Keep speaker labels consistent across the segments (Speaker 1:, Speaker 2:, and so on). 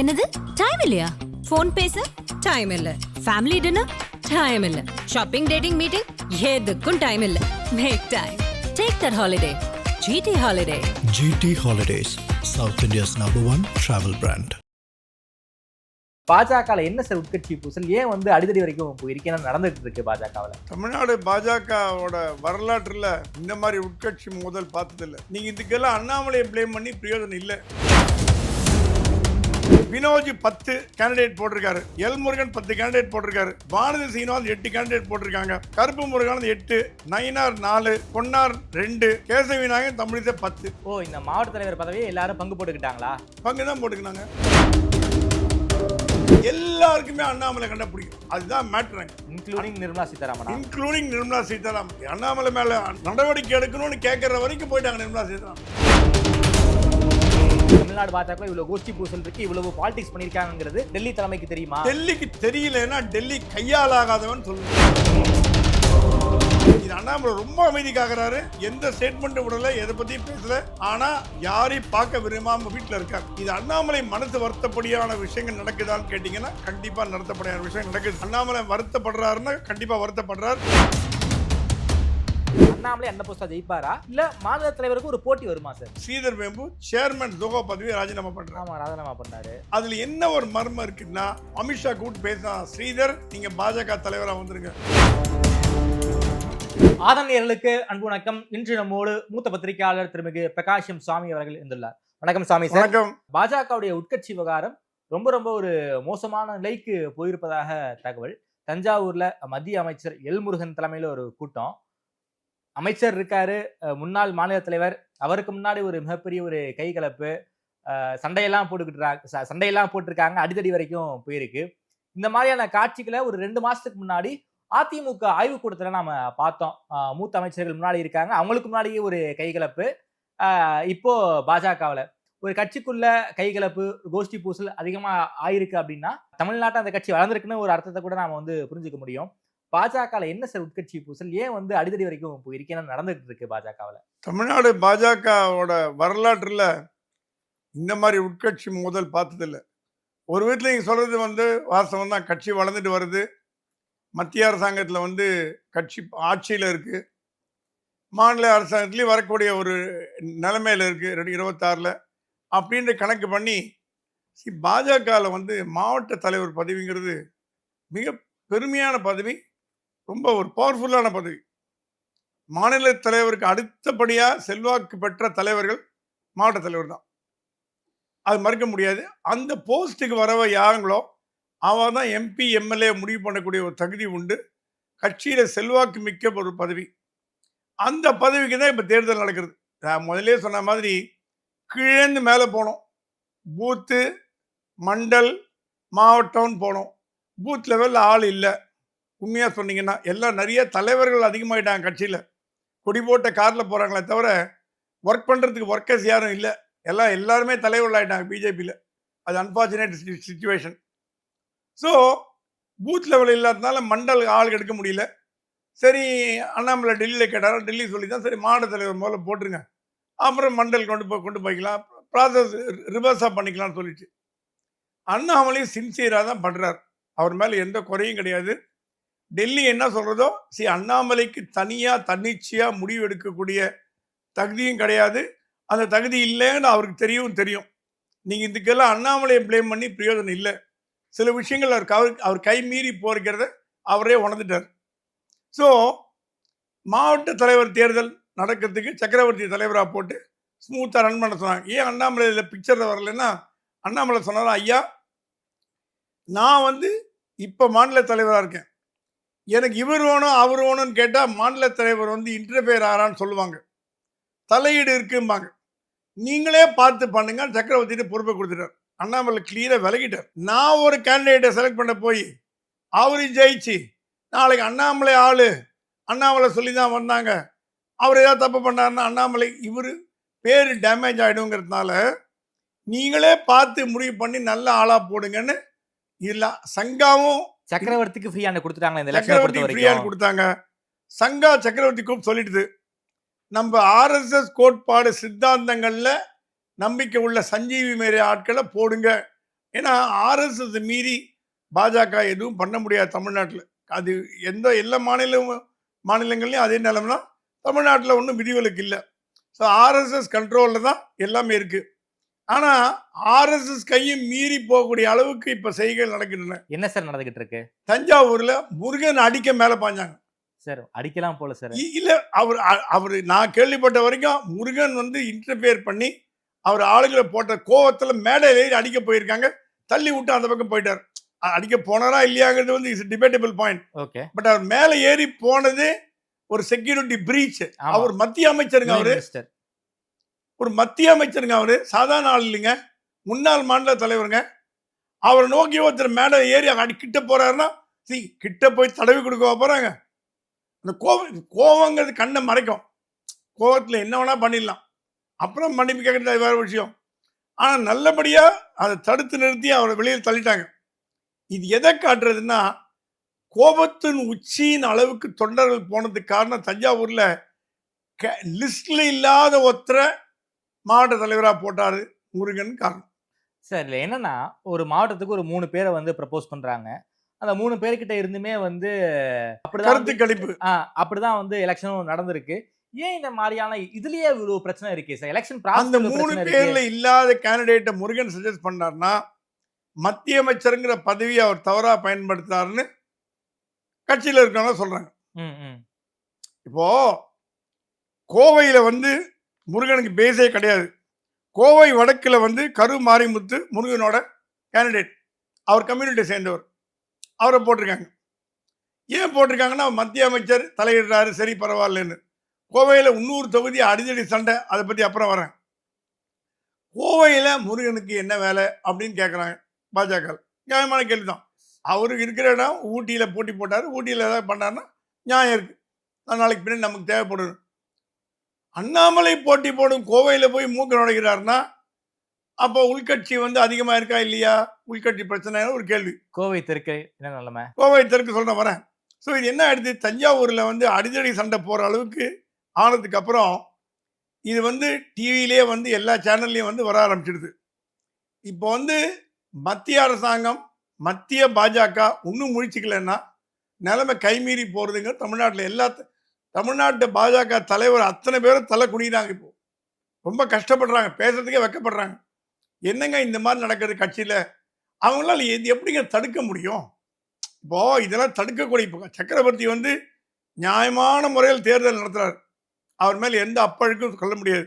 Speaker 1: என்னது டைம் இல்லையா? ஃபோன் பேச டைம் இல்ல, ஃபேமிலி டின்னர் டைம் இல்ல, ஷாப்பிங் டேட்டிங் மீட்டிங் எதுக்கும் டைம் இல்ல. Make time. Take that holiday. GT Holiday.
Speaker 2: GT Holidays, South India's #1 travel brand.
Speaker 3: பாஜகவில் என்ன சார் உட்கட்சி பூசல்? ஏன் வந்து அடிதடி வரைக்கும் போயிருக்கேன் நடந்துட்டு இருக்கு பாஜகவில்?
Speaker 4: தமிழ்நாடு பாஜகவோட வரலாற்றுல இந்த மாதிரி உட்கட்சி மோதல் பார்த்ததில்லை. நீங்க இதுக்கெல்லாம் அண்ணாமலையை பிளேம் பண்ணி பிரயோஜனம் இல்லை. வினோஜ் 10 கேண்டிடேட் போட்டிருக்காரு, எல் முருகன் 10 கேண்டிடேட் போட்டிருக்காரு, வானதி சீனிவாஸ் 8 கேண்டிடேட் போட்டிருக்காங்க, கருப்பு முருகன் 8, நயினார் 4, பொன்னார் 2, கேசவி நாயகன் தமிழிசை 10.
Speaker 3: இந்த மாவட்ட தலைவர் பதவியை எல்லாரும் பங்கு போட்டுக்கிட்டாங்களா?
Speaker 4: பங்கு தான் போட்டுக்கினாங்க. எல்லாருக்குமே அண்ணாமலை கண்ட பிடிக்கும், அதுதான் மேட்ரு.
Speaker 3: இன்க்ளூடிங் நிர்மலா சீதாராமன்.
Speaker 4: அண்ணாமலை மேல நடவடிக்கை எடுக்கணும்னு கேட்கற வரைக்கும் போயிட்டாங்க நிர்மலா சீதாராமன்.
Speaker 3: தமிழ்நாடு பாஜக இவ்வளவு கோஷ்டி பூசல் இருக்கு, இவ்வளவு பாலிடிக்ஸ் பண்ணிருக்காங்கிறது டெல்லி தலைமைக்கு தெரியுமா?
Speaker 4: டெல்லிக்கு தெரியலன்னா டெல்லி கையாலாகாதவன் சொல்லுங்க. இது அண்ணாமலை ரொம்ப அமைதி காக்குறாரு, எந்த ஸ்டேட்மெண்ட் விடல, எதை பத்தி பேசல, ஆனா யாரையும் பார்க்க விரும்பாம வீட்டுல இருக்காரு. இது அண்ணாமலை மனசு வருத்தப்படியான விஷயங்கள் நடக்குதான்னு கேட்டீங்கன்னா கண்டிப்பா நடத்தப்படியான விஷயம் நடக்குது. அண்ணாமலை வருத்தப்படுறாருன்னா கண்டிப்பா வருத்தப்படுறாரு.
Speaker 3: அண்ணாமலை அந்த போஸ்டா ஜெயிப்பாரா இல்ல மாநில தலைவருக்கு ஒரு போட்டி வருமா சார்?
Speaker 4: ஸ்ரீதர் வேம்பு சேர்மன் ஜோகா பதவியை ராஜினாமா பண்றாரு.
Speaker 3: ஆமா, ராஜினாமா பண்ணாரு.
Speaker 4: அதுல என்ன ஒரு மர்மம் இருக்குன்னா, அமித்ஷா கூப்பிட்டு பேசினா, ஸ்ரீதர் நீங்க பாஜக தலைவரா வந்துருங்க.
Speaker 3: ஆதரணியர்களுக்கு அன்பு வணக்கம். இன்று நம்மோடு மூத்த பத்திரிகையாளர் திருமிகு பிரகாஷம் சாமி அவர்கள் இருந்துள்ளார். வணக்கம் சாமி சார்.
Speaker 4: வணக்கம்.
Speaker 3: பாஜகவுடைய உட்கட்சி விவகாரம் ரொம்ப ஒரு மோசமான நிலைக்கு போயிருப்பதாக தகவல். தஞ்சாவூர்ல மத்திய அமைச்சர் எல் முருகன் தலைமையில ஒரு கூட்டம். அமைச்சர் இருக்காரு, முன்னாள் மாநில தலைவர், அவருக்கு முன்னாடி ஒரு மிகப்பெரிய ஒரு கைகலப்பு, சண்டையெல்லாம் போட்டிருக்காங்க, அடிதடி வரைக்கும் போயிருக்கு. இந்த மாதிரியான காட்சிகளை ஒரு 2 மாசத்துக்கு முன்னாடி அதிமுக ஆய்வு கூட்டத்துல நாம பார்த்தோம். மூத்த அமைச்சர்கள் முன்னாடி இருக்காங்க, அவங்களுக்கு முன்னாடியே ஒரு கைகலப்பு. இப்போ பாஜகவில் ஒரு கட்சிக்குள்ள கைகலப்பு, கோஷ்டி பூசல் அதிகமா ஆயிருக்கு அப்படின்னா தமிழ்நாட்டை அந்த கட்சி வளர்ந்துருக்குன்னு ஒரு அர்த்தத்தை கூட நாம வந்து புரிஞ்சுக்க முடியும். பாஜகவில் என்ன சார் உட்கட்சி பூசல்? ஏன் வந்து அடிதடி வரைக்கும் போயிருக்கேன் நடந்துட்டு இருக்கு பாஜகவில்?
Speaker 4: தமிழ்நாடு பாஜகவோட வரலாற்றுல இந்த மாதிரி உட்கட்சி மோதல் பார்த்ததில்லை. ஒரு வீட்டில் நீங்க சொல்றது வந்து வாஸ்தவம் தான். கட்சி வளர்ந்துட்டு வருது, மத்திய அரசாங்கத்தில் கட்சி ஆட்சியில் இருக்கு, மாநில அரசாங்கத்திலையும் வரக்கூடிய ஒரு நிலைமையில இருக்கு 2026 அப்படின்ற கணக்கு பண்ணி பாஜகவில் மாவட்ட தலைவர் பதவிங்கிறது மிக பெருமையான பதவி, ரொம்ப ஒரு பவர்ஃபுல்லான பதவி. மாநில தலைவருக்கு அடுத்தபடியா செல்வாக்கு பெற்ற தலைவர்கள் மாவட்ட தலைவர் தான், அது மறுக்க முடியாது. அந்த போஸ்ட்டுக்கு வரவ யாருங்களோ அவன் தான் MP MLA முடிவு பண்ணக்கூடிய ஒரு தகுதி உண்டு. கட்சியில செல்வாக்கு மிக்க ஒரு பதவி. அந்த பதவிக்கு தான் இப்ப தேர்தல் நடக்கிறது. நான் முதலே சொன்ன மாதிரி கீழேந்து மேலே போனோம், பூத்து மண்டல் மாவட்டம்னு போனோம். பூத் லெவலில் ஆள் இல்லை. உண்மையாக சொன்னீங்கன்னா எல்லாம் நிறைய தலைவர்கள் அதிகமாகிட்டாங்க கட்சியில். கொடி போட்ட காரில் போகிறாங்களே தவிர ஒர்க் பண்ணுறதுக்கு ஒர்க்கர்ஸ் யாரும் இல்லை. எல்லாருமே தலைவர்கள் ஆகிட்டாங்க பிஜேபியில். அது unfortunate situation. So booth level இல்லாததுனால மண்டல் ஆள் எடுக்க முடியல. சரி, அண்ணாமலை டெல்லியில் கேட்டாலும் டெல்லி சொல்லி தான் சரி மாவட்ட தலைவர் முதல்ல போட்டுருங்க, அப்புறம் மண்டல் கொண்டு போய்க்கலாம், ப்ராசஸ் ரிவர்ஸாக பண்ணிக்கலாம்னு சொல்லிட்டு அண்ணாமலையும் சின்சியராக தான் பண்ணுறார். அவர் மேலே எந்த குறையும் கிடையாது. டெல்லி என்ன சொல்கிறதோ அண்ணாமலைக்கு தனியாக தன்னிச்சையாக முடிவு எடுக்கக்கூடிய தகுதியும் கிடையாது. அந்த தகுதி இல்லைன்னு அவருக்கு தெரியும். நீங்கள் இதுக்கெல்லாம் அண்ணாமலையை பிளேம் பண்ணி பிரயோஜனம் இல்லை. சில விஷயங்கள் அவர் கை மீறி போகிறத அவரே உணர்ந்துட்டார். ஸோ மாவட்ட தலைவர் தேர்தல் நடக்கிறதுக்கு சக்கரவர்த்தி தலைவராக போட்டு ஸ்மூத்தாக ரன் பண்ண சொன்னாங்க. ஏன் அண்ணாமலை இதில் பிக்சரில் வரலைன்னா, அண்ணாமலை சொன்னாலும் ஐயா நான் இப்போ மாநில தலைவராக இருக்கேன், எனக்கு இவர் வேணும் அவர் வேணும்னு கேட்டால் மாநில தலைவர் இன்டர்ஃபியர் ஆறான்னு சொல்லுவாங்க, தலையீடு இருக்கும்பாங்க. நீங்களே பார்த்து பண்ணுங்க, சக்கரவர்த்திட்டு பொறுப்பை கொடுத்துட்டார். அண்ணாமலை கிளியராக விலகிட்டார். நான் ஒரு கேண்டிடேட்டை செலக்ட் பண்ண போய் அவரு ஜெயிச்சு நாளைக்கு அண்ணாமலை சொல்லி தான் வந்தாங்க, அவர் ஏதாவது தப்பு பண்ணாருன்னா அண்ணாமலை இவர் பேர் டேமேஜ் ஆகிடுங்கிறதுனால நீங்களே பார்த்து முடிவு பண்ணி நல்ல ஆளா போடுங்கன்னு இல்ல சங்காவும்
Speaker 3: சக்கரவர்த்திக்கு ஃப்ரீயான கொடுத்துட்டாங்க. இந்த
Speaker 4: சக்கரவர்த்தி ஃப்ரீயான கொடுத்தாங்க. சங்கா சக்கரவர்த்திக்கும் சொல்லிடுது, நம்ம RSS கோட்பாடு சித்தாந்தங்கள்ல நம்பிக்கை உள்ள சஞ்சீவி மாரி ஆட்களை போடுங்க ஏன்னா ஆர்எஸ்எஸ் மீறி பாஜக எதுவும் பண்ண முடியாது தமிழ்நாட்டில். அது எல்லா மாநிலங்கள்லையும் அதே நிலைமைனா தமிழ்நாட்டில் ஒன்றும் விதிவிலக்கு இல்லை. ஸோ ஆர்எஸ்எஸ் கண்ட்ரோலில் தான் எல்லாமே இருக்குது. ஆனால் ஆர்எஸ்எஸ் கையும் மீறி போகக்கூடிய அளவுக்கு இப்போ செய்கைகள் நடக்கின்றன.
Speaker 3: என்ன சார் நடந்துகிட்டு இருக்கு?
Speaker 4: தஞ்சாவூரில் முருகன் அடிக்க மேலே பாஞ்சாங்க
Speaker 3: சார். அடிக்கலாம் போல சார்.
Speaker 4: இல்லை, அவர் நான் கேள்விப்பட்ட வரைக்கும் முருகன் இன்டர்ஃபியர் பண்ணி அவர் ஆளுகளை போட்ட கோவத்தில் மேடையில அடிக்க போயிருக்காங்க. தள்ளி விட்டு அந்த பக்கம் போயிட்டார். அடிக்க போனாரா இல்லையாங்கிறது is debatable point.
Speaker 3: Okay.
Speaker 4: But அவர் மேலே ஏறி போனது ஒரு செக்யூரிட்டி பிரீச். அவர் மத்திய அமைச்சருங்க, ஒரு மத்திய அமைச்சருங்க, அவரு சாதாரண ஆள் இல்லைங்க, முன்னாள் மாநில தலைவருங்க. அவரை நோக்கி ஒருத்தர் மேடை ஏறி கிட்ட போறாருன்னா கிட்ட போய் தடவி கொடுக்க போறாங்க. அந்த கோவங்கிறது கண்ணை மறைக்கும். கோவத்தில் என்ன வேணா பண்ணிடலாம். அப்புறம் மன்னிப்பு கேட்கறது வேற விஷயம். ஆனால் நல்லபடியா அதை தடுத்து நிறுத்தி அவரை வெளியில் தள்ளிட்டாங்க. இது எதை காட்டுறதுன்னா, கோபத்தின் உச்சியின் அளவுக்கு தொண்டர்கள் போனதுக்கு காரணம் தஞ்சாவூர்ல லிஸ்ட்ல இல்லாத ஒருத்தரை மாவட்ட தலைவராக போட்டாரு முருகன் காரணம்.
Speaker 3: சார் இல்லை என்னன்னா, ஒரு மாவட்டத்துக்கு ஒரு 3 பேரை ப்ரப்போஸ் பண்றாங்க. அந்த 3 பேர்கிட்ட இருந்துமே
Speaker 4: கருத்து கணிப்பு
Speaker 3: அப்படிதான் எலெக்ஷனும் நடந்திருக்கு. ஏன் இந்த மாதிரியான இதுலயே ஒரு பிரச்சனை இருக்கு சார்? எலெக்ஷன்
Speaker 4: அந்த 3 பேர்ல இல்லாத கேண்டிடேட்டை முருகன் சஜஸ்ட் பண்ணார்னா மத்திய அமைச்சருங்கிற பதவியை அவர் தவறா பயன்படுத்தாருன்னு கட்சியில் இருக்கவங்க சொல்றாங்க. இப்போ கோவையில முருகனுக்கு பேஸே கிடையாது. கோவை வடக்குல கரு மாரிமுத்து முருகனோட கேண்டிடேட், அவர் கம்யூனிட்டியை சேர்ந்தவர், அவரை போட்டிருக்காங்க. ஏன் போட்டிருக்காங்கன்னா மத்திய அமைச்சர் தலையிடுறாரு, சரி பரவாயில்லன்னு. கோவையில் 300 தொகுதி அடிதடி சண்டை, அதை பற்றி அப்புறம் வரேன். கோவையில் முருகனுக்கு என்ன வேலை அப்படின்னு கேட்குறாங்க பாஜக. நியாயமான கேள்வி தான். அவருக்கு இருக்கிற இடம் ஊட்டியில் போட்டி போட்டார், ஊட்டியில் ஏதாவது பண்ணாருன்னா நியாயம் இருக்குது. நாளைக்கு பின்னாடி நமக்கு தேவைப்படும். அண்ணாமலை போட்டி போடும் கோவையில் போய் மூக்க நுழைகிறாருன்னா அப்போ உள்கட்சி அதிகமாக இருக்கா இல்லையா? உள்கட்சி பிரச்சனை ஒரு கேள்வி.
Speaker 3: கோவை தெற்கு என்ன நிலைமை?
Speaker 4: கோவை தெற்கு சொல்ல வரேன். ஸோ இது என்ன ஆயிடுது, தஞ்சாவூரில் அடிதடி சண்டை போகிற அளவுக்கு ஆனதுக்கு அப்புறம் இது டிவிலே எல்லா சேனல்லையும் வர ஆரம்பிச்சிடுது. இப்போ மத்திய அரசாங்கம், மத்திய பாஜக இன்னும் முழிச்சிக்கலன்னா நிலைமை கைமீறி போகிறதுங்க. தமிழ்நாட்டு பாஜக தலைவர் அத்தனை பேரும் தலை குனிகிறாங்க. இப்போ ரொம்ப கஷ்டப்படுறாங்க, பேசுறதுக்கே வெக்கப்படுறாங்க. என்னங்க இந்த மாதிரி நடக்கிறது கட்சியில்? அவங்களால இது எப்படிங்க தடுக்க முடியும்? இப்போ இதெல்லாம் தடுக்கக்கூடிய, இப்போ சக்கரவர்த்தி நியாயமான முறையில் தேர்தல் நடத்துறாரு. அவர் மேலே எந்த அப்பழுக்கும் சொல்ல முடியாது.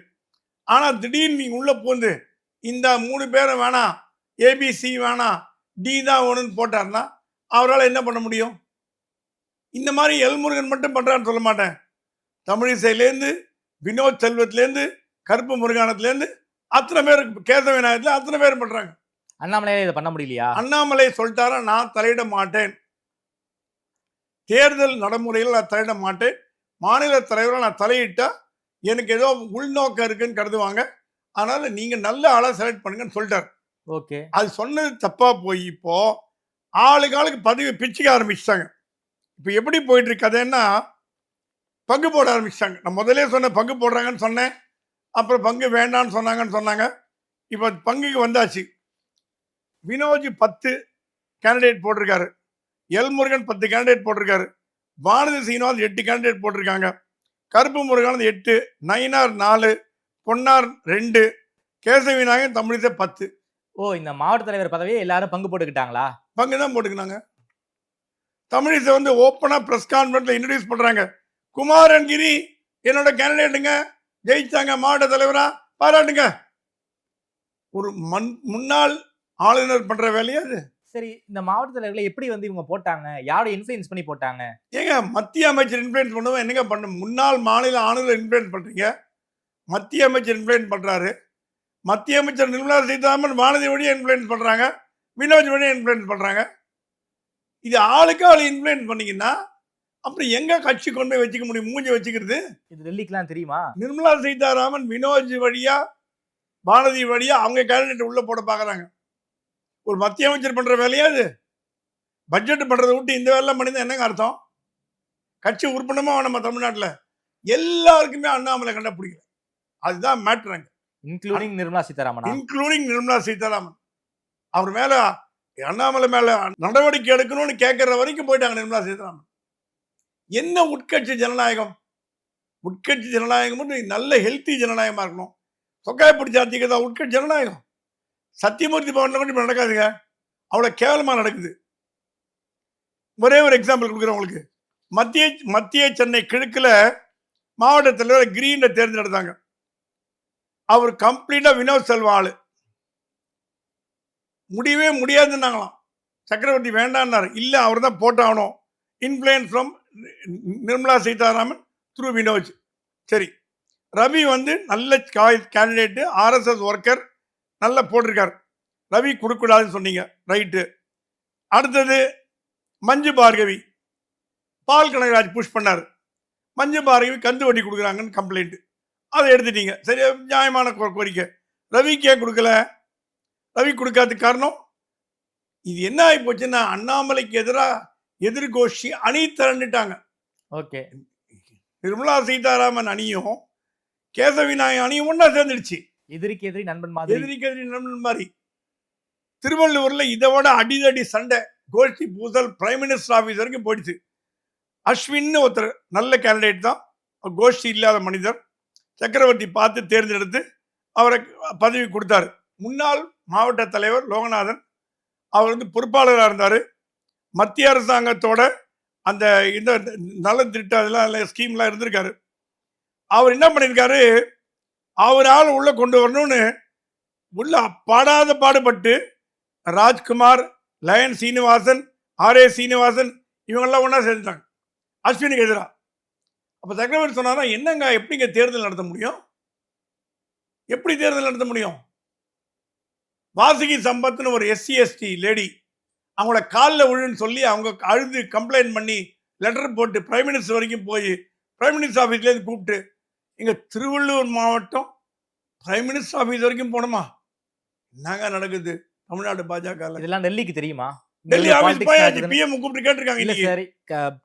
Speaker 4: ஆனால் திடீர்னு நீங்கள் உள்ளே போந்து இந்த 3 பேரை வேணாம், ஏபிசி வேணாம், டி தான் வேணும்னு போட்டார்னா அவரால் என்ன பண்ண முடியும்? இந்த மாதிரி எல்முருகன் மட்டும் பண்ணுறான்னு சொல்ல மாட்டேன். தமிழிசையிலேருந்து வினோத் செல்வத்திலேருந்து கருப்பு முருகானத்துலேருந்து அத்தனை பேர், கேசவ விநாயகத்தில் அத்தனை பேர் பண்ணுறாங்க.
Speaker 3: அண்ணாமலையே இதை பண்ண முடியலையா? அண்ணாமலை
Speaker 4: சொல்லிட்டாரா, நான் தலையிட மாட்டேன், தேர்தல் நடைமுறையில் நான் தலையிட மாட்டேன், மாநில தலைவரை நான் தலையிட்டா எனக்கு ஏதோ உள்நோக்கம் இருக்குன்னு கருதுவாங்க, அதனால நீங்க நல்ல ஆளை செலக்ட் பண்ணுங்கன்னு சொல்லிட்டார்.
Speaker 3: ஓகே.
Speaker 4: அது சொன்னது தப்பா போய் இப்போ ஆளுக்கு பதவி பிச்சுக்க ஆரம்பிச்சிட்டாங்க. இப்போ எப்படி போயிட்டு இருக்கு கதைன்னா, பங்கு போட ஆரம்பிச்சிட்டாங்க. நான் முதலே சொன்னேன் பங்கு போடுறாங்கன்னு சொன்னேன், அப்புறம் பங்கு வேண்டான்னு சொன்னாங்க. இப்போ பங்குக்கு வந்தாச்சு. வினோஜ் 10 கேண்டிடேட் போட்டிருக்காரு, எல்முருகன் 10 கேண்டிடேட் போட்டிருக்காரு, வானதி சீனிவாஸ் 8 கேண்டிடேட் போட்டிருக்காங்க, கருப்பு முருகானது 8, நயினார் 4, பொன்னார் 2, கேசவ விநாயகன் தமிழிசை 10.
Speaker 3: ஓ, இந்த மாவட்ட தலைவர் பதவியை எல்லாரும் பங்கு போட்டுக்கிட்டாங்களா?
Speaker 4: பங்கு தான் போட்டுக்கினாங்க. தமிழிசை ஓப்பனா பிரஸ் கான்ஃபரன்ஸ்ல இன்ட்ரோடியூஸ் பண்றாங்க. குமாரன்கிரி என்னோட கேண்டிடேட்டுங்க, ஜெயிச்சாங்க, மாவட்ட தலைவரா பாராட்டுங்க. ஒரு முன்னாள் ஆளுநர் பண்ற வேலையா அது?
Speaker 3: சரி, இந்த மாவட்ட தலைவர்களை எப்படி இவங்க போட்டாங்க? யாரோட இன்ஃப்ளூயன்ஸ் பண்ணி போட்டாங்க?
Speaker 4: ஏங்க மத்திய அமைச்சர் இன்ஃப்ளூயன்ஸ் பண்ணுவோம், என்னங்க பண்ண? முன்னாள் மாநில ஆளுநர் இன்ஃப்ளூயன்ஸ் பண்றீங்க, மத்திய அமைச்சர் இன்ஃப்ளூயன்ஸ் பண்றாரு, மத்திய அமைச்சர் நிர்மலா சீதாராமன் வானதி வழியா இன்ஃப்ளூயன்ஸ் பண்றாங்க, வினோஜ் வழியா இன்ஃப்ளூயன்ஸ் பண்றாங்க. இது ஆளுக்கு ஆளு இன்ஃப்ளூயன்ஸ் பண்ணீங்கன்னா அப்புறம் எங்க கட்சி கொண்டு போய் வச்சுக்க முடியும்? மூஞ்சி வச்சுக்கிறது.
Speaker 3: இது டெல்லிக்குலாம் தெரியுமா?
Speaker 4: நிர்மலா சீதாராமன் வினோஜ் வழியா வானதி வழியா அவங்க கேண்டிடேட் உள்ள போட பாக்குறாங்க. ஒரு மத்திய அமைச்சர் பண்ற வேலையா அது? பட்ஜெட் பண்றதை விட்டு இந்த வேலை பண்ணி என்னங்க அர்த்தம்? கட்சி உறுப்பினமா நம்ம தமிழ்நாட்டில் எல்லாருக்குமே அண்ணாமலை கண்ட பிடிக்கல. அதுதான் மேட்ருங்க.
Speaker 3: இன்க்ளூடிங் நிர்மலா சீதாராமன்.
Speaker 4: இன்க்ளூடிங் நிர்மலா சீதாராமன். அவர் மேல அண்ணாமலை மேல நடவடிக்கை எடுக்கணும்னு கேட்கற வரைக்கும் போயிட்டாங்க நிர்மலா சீதாராமன். என்ன உட்கட்சி ஜனநாயகம்? உட்கட்சி ஜனநாயகம் நல்ல ஹெல்த்தி ஜனநாயகமா இருக்கணும். தொக்காய் பிடிச்ச ஆட்சிக்கு தான் உட்கட்சி ஜனநாயகம். சத்தியமூர்த்தி பவன்ல கூட இப்ப நடக்காதுங்க, அவ்வளவு கேவலமா நடக்குது. ஒரே ஒரு எக்ஸாம்பிள் கொடுக்குறேன் உங்களுக்கு. மத்திய சென்னை கிழக்குல மாவட்ட தலைவர் கிரீனை தேர்ந்தெடுத்தாங்க. அவர் கம்ப்ளீட்டா வினோத் செல்வா ஆளு. முடியவே முடியாதுன்னாங்களாம். சக்கரவர்த்தி வேண்டான்னாரு. இல்ல அவர் தான் போட்டாகணும். Influence from Nirmala Sitharaman through Vinoj. சரி, ரவி நல்ல கேண்டிடேட், RSS ஒர்க்கர், நல்லா போட்டிருக்கார். ரவி கொடுக்கூடாதுன்னு சொன்னீங்க, ரைட்டு. அடுத்தது மஞ்சு பார்கவி, பால் கனகராஜ் புஷ் பண்ணார். மஞ்சு பார்கவி கந்து வட்டி கொடுக்குறாங்கன்னு கம்ப்ளைண்ட், அதை எடுத்துட்டீங்க. சரி, நியாயமான கோரிக்கை. ரவிக்கு ஏன் கொடுக்கல? ரவி கொடுக்காததுக்கு காரணம் இது என்ன ஆகி போச்சுன்னா, அண்ணாமலைக்கு எதிராக எதிர்கோஷி அணி திரண்டுட்டாங்க.
Speaker 3: ஓகே,
Speaker 4: நிர்மலா சீதாராமன் அணியும் கேசவி நாயக் அணியும் ஒன்னா சேர்ந்துடுச்சு.
Speaker 3: எதிரிக்கு எதிரி நண்பன் மாதிரி.
Speaker 4: எதிரிக்கு எதிரி நண்பன் மாதிரி. திருவள்ளூர்ல இதை விட அடிதடி சண்டை, கோஷ்டி பூசல், பிரைம் மினிஸ்டர் ஆபீஸ் வரைக்கும் போயிடுச்சு. அஸ்வின் ஒருத்தர் நல்ல கேண்டிடேட் தான், கோஷ்டி இல்லாத மனிதர். சக்கரவர்த்தி பார்த்து தேர்ந்தெடுத்து அவரை பதவி கொடுத்தாரு. முன்னாள் மாவட்ட தலைவர் லோகநாதன், அவர் பொறுப்பாளராக இருந்தார். மத்திய அரசாங்கத்தோட அந்த இந்த நலத்திட்ட அதெல்லாம் ஸ்கீம்லாம் இருந்திருக்காரு. அவர் என்ன பண்ணியிருக்காரு, அவரால் உள்ள கொண்டு வரணும்னு உள்ள பாடாத பாடுபட்டு ராஜ்குமார், லயன் சீனிவாசன், RA சீனிவாசன் இவங்கெல்லாம் ஒன்றா சேர்ந்துட்டாங்க அஸ்வினுக்கு எதிராக. அப்போ சக்கரவர்த்தி சொன்னாரா, என்னங்க எப்படிங்க தேர்தல் நடத்த முடியும்? எப்படி தேர்தல் நடத்த முடியும்? வாசுகி சம்பத்னு ஒரு SC/ST லேடி, அவங்கள காலில் விழுன்னு சொல்லி அவங்க அழுது கம்ப்ளைண்ட் பண்ணி லெட்டர் போட்டு பிரைம் மினிஸ்டர் வரைக்கும் போய் பிரைம் மினிஸ்டர் ஆஃபீஸ்லேருந்து கூப்பிட்டு, எங்கள் திருவள்ளூர் மாவட்டம் பிரைம் மினிஸ்டர் ஆஃபீஸ் வரைக்கும் போனோமா? என்னங்க நடக்குது தமிழ்நாடு பாஜக?
Speaker 3: இதெல்லாம் டெல்லிக்கு தெரியுமா?
Speaker 4: டெல்லி ஆஃபீஸ் போயாச்சு, PM கூப்பிட்டு கேட்டிருக்காங்க.
Speaker 3: இல்ல சரி,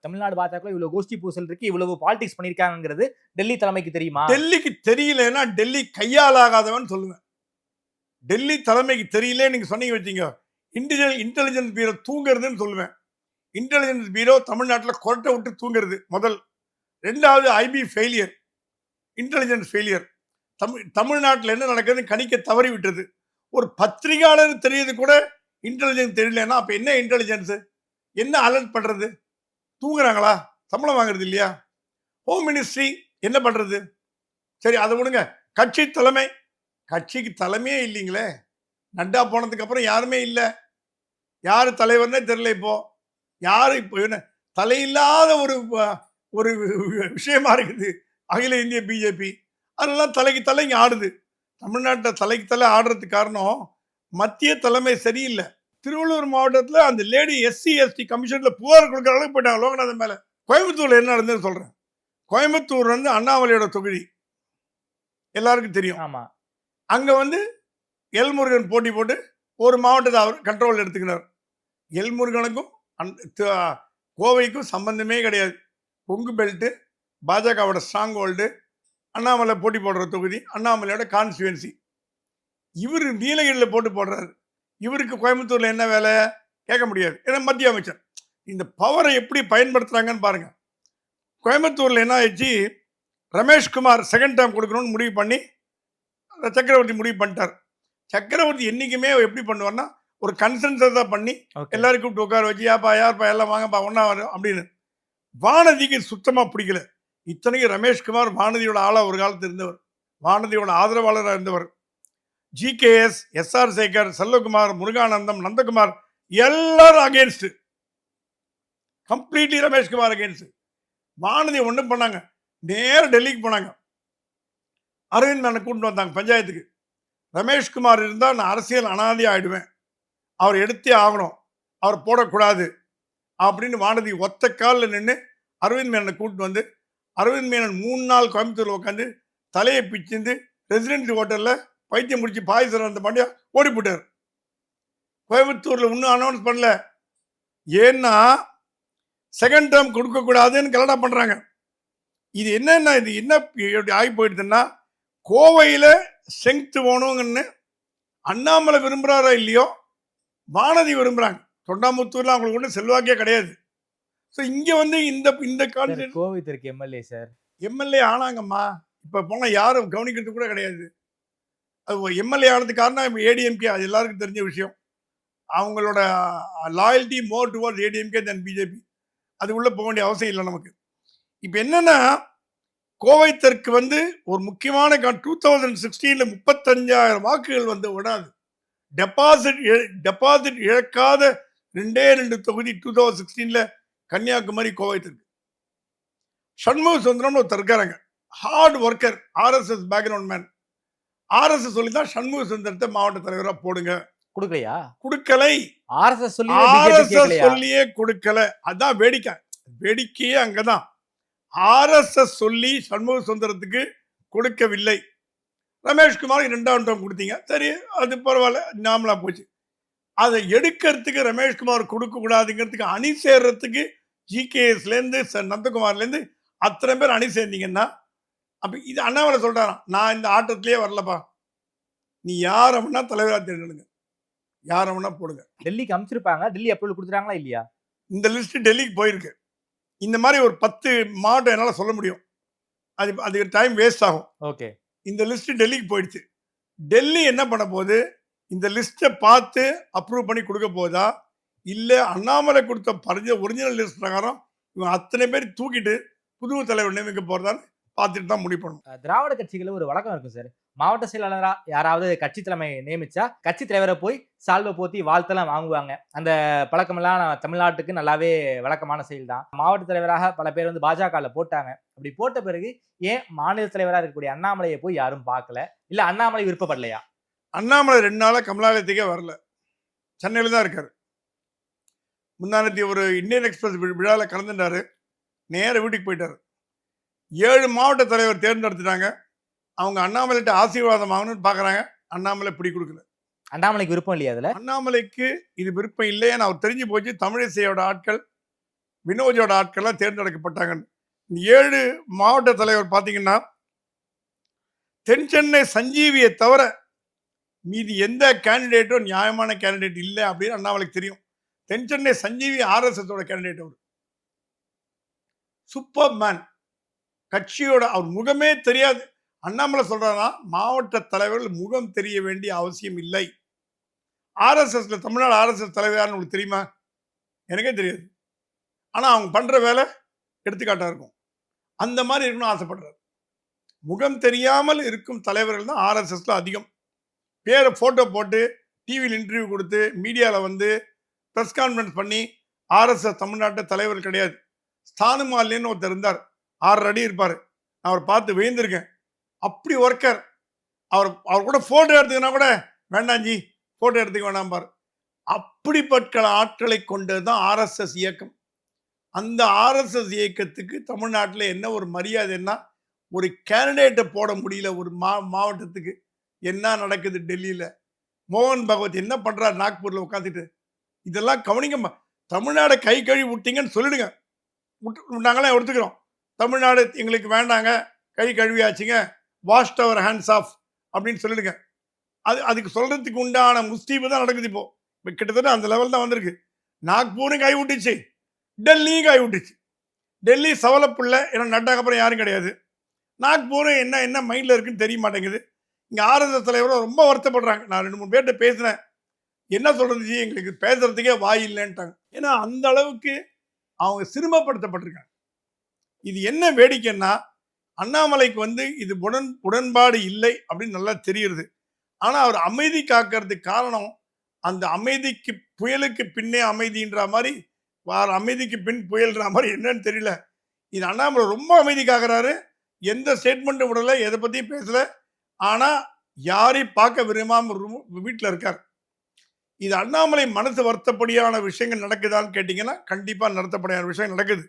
Speaker 3: தமிழ்நாடு பாஜக இவ்வளவு கோஷ்டி பூசல் இருக்கு, இவ்வளவு பாலிடிக்ஸ் பண்ணிருக்காங்கிறது டெல்லி தலைமைக்கு தெரியுமா?
Speaker 4: டெல்லிக்கு தெரியலன்னா டெல்லி கையாலாகாதவன் சொல்லுவேன். டெல்லி தலைமைக்கு தெரியல நீங்க சொன்னீங்க வச்சீங்க, இன்டெலிஜென்ஸ் பீரோ தூங்குறதுன்னு சொல்லுவேன். இன்டெலிஜென்ஸ் பீரோ தமிழ்நாட்டில் கொரட்டை விட்டு தூங்குறது முதல். ரெண்டாவது IB ஃபெயிலியர், இன்டெலிஜென்ஸ் ஃபெயிலியர். தமிழ்நாட்டில் என்ன நடக்குதுன்னு கணிக்க தவறி விட்டது. ஒரு பத்திரிகையாளர் தெரியுது கூட இன்டெலிஜென்ஸ் தெரியலன்னா அப்ப என்ன இன்டெலிஜென்ஸ்? என்ன அலர்ட் பண்றது? தூங்குறாங்களா? சம்பளம் வாங்குறது இல்லையா? ஹோம் மினிஸ்ட்ரி என்ன பண்றது? சரி, அதை விடுங்க. கட்சி தலைமை, கட்சிக்கு தலைமையே இல்லைங்களே. நட்டா போனதுக்கு அப்புறம் யாருமே இல்லை. யாரு தலைவர்னே தெரியல. இப்போ யாரு இப்போ என்ன தலையில்லாத ஒரு ஒரு விஷயமா இருக்குது அகில இந்திய பிஜேபி. அதெல்லாம் தலைக்கு தலை இங்கே ஆடுது. தமிழ்நாட்டில் தலைக்கு தலை ஆடுறதுக்கு காரணம் மத்திய தலைமை சரியில்லை. திருவள்ளூர் மாவட்டத்தில் அந்த லேடி SC/ST கமிஷன்ல புகார் கொடுக்குற அளவுக்கு போயிட்டாங்க லோகநாதன் மேல. கோயம்புத்தூர்ல என்ன நடந்ததுன்னு சொல்றேன். கோயம்புத்தூர் அண்ணாமலையோட தொகுதி எல்லாருக்கும் தெரியும்.
Speaker 3: ஆமா,
Speaker 4: அங்க எல் முருகன் போட்டி போட்டு ஒரு மாவட்டத்தை அவர் கண்ட்ரோல் எடுத்துக்கினார். எல் முருகனுக்கும் கோவைக்கும் சம்பந்தமே கிடையாது. கொங்கு பெல்ட் பாஜகவோட ஸ்ட்ராங் ஹோல்டு. அண்ணாமலை போட்டி போடுற தொகுதி அண்ணாமலையோட கான்ஸ்டியூன்சி. இவர் நீலகிரியில் போட்டு போடுறாரு. இவருக்கு கோயம்புத்தூர்ல என்ன வேலை கேட்க முடியாது, ஏன்னா மத்திய அமைச்சர். இந்த பவரை எப்படி பயன்படுத்துறாங்கன்னு பாருங்க. கோயம்புத்தூர்ல என்ன ஆயிடுச்சு, ரமேஷ்குமார் செகண்ட் டேர்ம் கொடுக்கணும்னு முடிவு பண்ணி சக்கரவர்த்தி முடிவு பண்ணிட்டார். சக்கரவர்த்தி என்னைக்குமே எப்படி பண்ணுவார்னா, ஒரு கன்சென்சஸ் தான் பண்ணி எல்லாரும் கூப்பிட்டு உட்கார வச்சு, யார்ப்பா எல்லாம் வாங்கப்பா ஒன்னா வரும் அப்படின்னு. வானதிக்கு சுத்தமா பிடிக்கல. இத்தனைக்கு ரமேஷ்குமார் வானதியோட ஆளா ஒரு காலத்தில் இருந்தவர், வானதியோட ஆதரவாளராக இருந்தவர். GKS, SR சேகர், செல்வகுமார், முருகானந்தம், நந்தகுமார் எல்லாரும் against. Completely Rameshkumar against. Vanathi ஒன்றும் பண்ணாங்க, நேர டெல்லிக்கு போனாங்க. அரவிந்த் மேனை கூட்டிட்டு வந்தாங்க பஞ்சாயத்துக்கு. ரமேஷ்குமார் இருந்தால் நான் அரசியல் அனாதி ஆயிடுவேன், அவர் எடுத்தே ஆகணும், அவர் போடக்கூடாது அப்படின்னு வானதி ஒத்த காலில் நின்று அரவிந்த் மேனனை கூட்டிட்டு வந்து, அரவிந்த் மேனன் 3 நாள் கோயம்புத்தூர்ல உட்காந்து தலையை பிச்சுந்து ரெசிடென்சி ஹோட்டலில் பைத்தியம் முடிச்சு பாயசம் அந்த பாண்டியா ஓடி போட்டார். கோயம்புத்தூர்ல இன்னும் அனௌன்ஸ் பண்ணல. ஏன்னா செகண்ட் டேர்ம் கொடுக்கக்கூடாதுன்னு கலடா பண்றாங்க. இது என்னன்னா, இது என்ன ஆகி போயிடுதுன்னா, கோவையில் ஸ்ட்ரென்த் வேணுங்கன்னு அண்ணாமலை விரும்புகிறாரோ இல்லையோ, வானதி விரும்புறாங்க. தொண்டாமுத்தூர்ல அவங்களுக்கு ஒன்றும் செல்வாக்கே கிடையாது. ஸோ இங்க வந்து இந்த கான்ஸ்டியூன்சி
Speaker 3: கோவை தெற்கு எம்எல்ஏ சார்.
Speaker 4: எம்எல்ஏ ஆனாங்கம்மா. இப்ப போனா யாரும் கவனிக்கிறது கூட கிடையாது. அது எம்எல்ஏ ஆனதுக்கு காரணம் ஏடிஎம்கே, அது எல்லாருக்கும் தெரிஞ்ச விஷயம். அவங்களோட லாயல்டி மோர் டுவர்ட்ஸ் ஏடிஎம்கே தென் பிஜேபி. அது உள்ள போக வேண்டிய அவசியம் இல்லை நமக்கு. இப்ப என்னன்னா கோவை தெற்கு வந்து ஒரு முக்கியமான 2016ல 35,000 வாக்குகள் வந்து விடாது. டெபாசிட் இழக்காத 2 தொகுதி 2016ல கன்னியாகுமரி கோவை தெற்கு. சண்முக சுந்தரம்னு ஒருத்தர் இருக்காங்க, hard worker, RSS background man. RSS சொல்லி தான் சண்முக சுந்தரத்தை மாவட்ட தலைவராக போடுங்க.
Speaker 3: கொடுக்கலையா?
Speaker 4: கொடுக்கலை.
Speaker 3: ஆர்எஸ்எஸ்
Speaker 4: சொல்லியே கொடுக்கல. அதான் வேடிக்கை. வேடிக்கையே அங்கதான். ஆர்எஸ்எஸ் சொல்லி சண்முக சுந்தரத்துக்கு கொடுக்கவில்லை. ரமேஷ்குமார் 2ஆம் டேர்ம் கொடுத்தீங்க, சரி அது பரவாயில்ல, நாமளா போச்சு. அதை எடுக்கிறதுக்கு ரமேஷ்குமார் கொடுக்க கூடாதுங்கிறதுக்கு அணி சேர்றதுக்கு ஜிகேஎஸ்லேருந்து நந்தகுமார்லேருந்து அத்தனை பேர் அணி சேர்ந்தீங்கன்னா, அப்ப இது அண்ணாமலை சொல்றாராம், நான் இந்த ஆட்டத்திலேயே வரலப்பா, நீ யார வேணா தலைவராக தேர்ந்தெடுங்க, யார வேணா போடுங்க.
Speaker 3: டெல்லிக்கு அனுப்பிச்சிருப்பாங்க. டெல்லி அப்ரூவல் கொடுத்துட்டாங்களா இல்லையா?
Speaker 4: இந்த லிஸ்ட் டெல்லிக்கு போயிருக்கு. இந்த மாதிரி ஒரு 10 மாவட்டம் என்னால் சொல்ல முடியும். அது டைம் வேஸ்ட் ஆகும்.
Speaker 3: ஓகே.
Speaker 4: இந்த லிஸ்ட் டெல்லிக்கு போயிடுச்சு. டெல்லி என்ன பண்ண போகுது, இந்த லிஸ்ட்டை பார்த்து அப்ரூவ் பண்ணி கொடுக்க போதா, இல்லை அண்ணாமலை கொடுத்த ஒரிஜினல் லிஸ்ட் பிரகாரம் இவங்க அத்தனை பேர் தூக்கிட்டு புது தலைவர் நியமிக்க போறதான்னு பார்த்துட்டு தான் முடிவு பண்ணணும்.
Speaker 3: திராவிட கட்சிகள் ஒரு வழக்கம் இருக்கும் சார். மாவட்ட செயலாளரா யாராவது கட்சி தலைமை நியமிச்சா கட்சி தலைவரை போய் சால்வை போத்தி வாழ்த்தெல்லாம் வாங்குவாங்க. அந்த பழக்கமெல்லாம் தமிழ்நாட்டுக்கு நல்லாவே வழக்கமான செயல் தான். மாவட்ட தலைவராக பல பேர் வந்து பாஜகவில் போட்டாங்க. அப்படி போட்ட பிறகு ஏன் மாநில தலைவராக இருக்கக்கூடிய அண்ணாமலையை போய் யாரும் பார்க்கல? இல்ல அண்ணாமலை விருப்பப்படலையா?
Speaker 4: அண்ணாமலை 2 நாளா கமலாலயத்துக்கே வரல, சென்னையில் தான் இருக்காரு. முந்தானத்தி ஒரு இந்தியன் எக்ஸ்பிரஸ் விழாவில் கலந்துட்டாரு, நேர வீட்டுக்கு போயிட்டாரு. 7 மாவட்ட தலைவர் தேர்ந்தெடுத்துட்டாங்க. அவங்க அண்ணாமலைகிட்ட ஆசீர்வாதம் வாங்கணும்னு பார்க்குறாங்க. அண்ணாமலை பிடி கொடுக்கல.
Speaker 3: அண்ணாமலைக்கு விருப்பம் இல்லையா? அதில்
Speaker 4: அண்ணாமலைக்கு இது விருப்பம் இல்லைன்னு அவர் தெரிஞ்சு போச்சு. தமிழிசையோட ஆட்கள், வினோஜோட ஆட்கள்லாம் தேர்ந்தெடுக்கப்பட்டாங்க. 7 மாவட்ட தலைவர் பார்த்தீங்கன்னா தென் சென்னை சஞ்சீவியை தவிர மீதி எந்த கேண்டிடேட்டும் நியாயமான கேண்டிடேட் இல்லை அப்படின்னு அண்ணாமலைக்கு தெரியும். தென் சென்னை சஞ்சீவி ஆர்எஸ்எஸோட கேண்டிடேட். அவர் சூப்பர் மேன். கட்சியோட அவர் முகமே தெரியாது. அண்ணாமலை சொல்றாரா, மாவட்ட தலைவர்கள் முகம் தெரிய வேண்டிய அவசியம் இல்லை. ஆர்எஸ்எஸ்ல தமிழ்நாடு ஆர்எஸ்எஸ் தலைவர்னு உங்களுக்கு தெரியுமா? எனக்கே தெரியாது. ஆனா அவங்க பண்ற வேலை எடுத்துக்காட்டா இருக்கும். அந்த மாதிரி இருக்கணும்னு ஆசைப்படுறாரு. முகம் தெரியாமல் இருக்கும் தலைவர்கள் தான் ஆர்எஸ்எஸ்ல அதிகம். பேரை போட்டோ போட்டு டிவியில் இன்டர்வியூ கொடுத்து மீடியாவில் வந்து ப்ரெஸ் கான்ஃபரன்ஸ் பண்ணி ஆர்எஸ்எஸ் தமிழ்நாட்டு தலைவர் கிடையாது. ஸ்தானுமாலின்னு ஒருத்தர் இருந்தார், 6 அடி இருப்பார். நான் அவர் பார்த்து வியந்திருக்கேன். அப்படி ஒர்க்கர். அவர் கூட போட்டோ எடுத்துக்கினா கூட வேண்டாஞ்சி, போட்டோ எடுத்துக்க வேண்டாம் பார். அப்படிப்பட்ட ஆட்களை கொண்டது தான் ஆர்எஸ்எஸ் இயக்கம். அந்த ஆர்எஸ்எஸ் இயக்கத்துக்கு தமிழ்நாட்டில் என்ன ஒரு மரியாதைன்னா, ஒரு கேண்டிடேட்டை போட முடியல ஒரு மாவட்டத்துக்கு. என்ன நடக்குது டெல்லியில்? மோகன் பகவத் என்ன பண்றாரு நாக்பூர்ல உட்காந்துட்டு? இதெல்லாம் கவனிங்கம்மா. தமிழ்நாடை கை கழுவி விட்டீங்கன்னு சொல்லிடுங்க. நாங்களாம் எடுத்துக்கிறோம். தமிழ்நாடு எங்களுக்கு வேண்டாங்க, கை கழுவியாச்சுங்க, வாஷ்ட் அவர் ஹேண்ட்ஸ் ஆஃப் அப்படின்னு சொல்லிடுங்க. அதுக்கு சொல்றதுக்கு உண்டான முஸ்தீபு தான் நடக்குது. இப்போ கிட்டத்தட்ட அந்த லெவல் தான் வந்திருக்கு. நாக்பூரும் கை விட்டுச்சு, டெல்லியும் கை விட்டுச்சு. டெல்லி சவலப்புள்ள, ஏன்னா நட்டாக்கு அப்புறம் யாரும் கிடையாது. நாக்பூரும் என்ன மைண்டில் இருக்குன்னு தெரிய மாட்டேங்குது. இங்கே ஆர்எஸ்எஸ் தலைவரும் ரொம்ப வருத்தப்படுறாங்க. நான் 2-3 பேர்கிட்ட பேசினேன். என்ன சொல்றது, எங்களுக்கு பேசுறதுக்கே வாய் இல்லைன்ட்டாங்க. ஏன்னா அந்த அளவுக்கு அவங்க சிறுமப்படுத்தப்பட்டிருக்காங்க. இது என்ன வேடிக்கைன்னா, அண்ணாமலைக்கு வந்து இது உடன்பாடு இல்லை அப்படின்னு நல்லா தெரியுது. ஆனால் அவர் அமைதி காக்கிறதுக்கு காரணம், அந்த அமைதிக்கு புயலுக்கு பின்னே அமைதின்ற மாதிரி, அமைதிக்கு பின் புயல்ன்ற மாதிரி என்னன்னு தெரியல. இது அண்ணாமலை ரொம்ப அமைதி காக்கிறாரு. எந்த ஸ்டேட்மெண்ட்டும் விடலை, எதை பற்றியும் பேசலை. ஆனால் யாரையும் பார்க்க விரும்பாம வீட்டில் இருக்கார். இது அண்ணாமலை மனசு வருத்தப்படியான விஷயங்கள் நடக்குதான்னு கேட்டீங்கன்னா கண்டிப்பாக நடத்தப்படியான விஷயம் நடக்குது.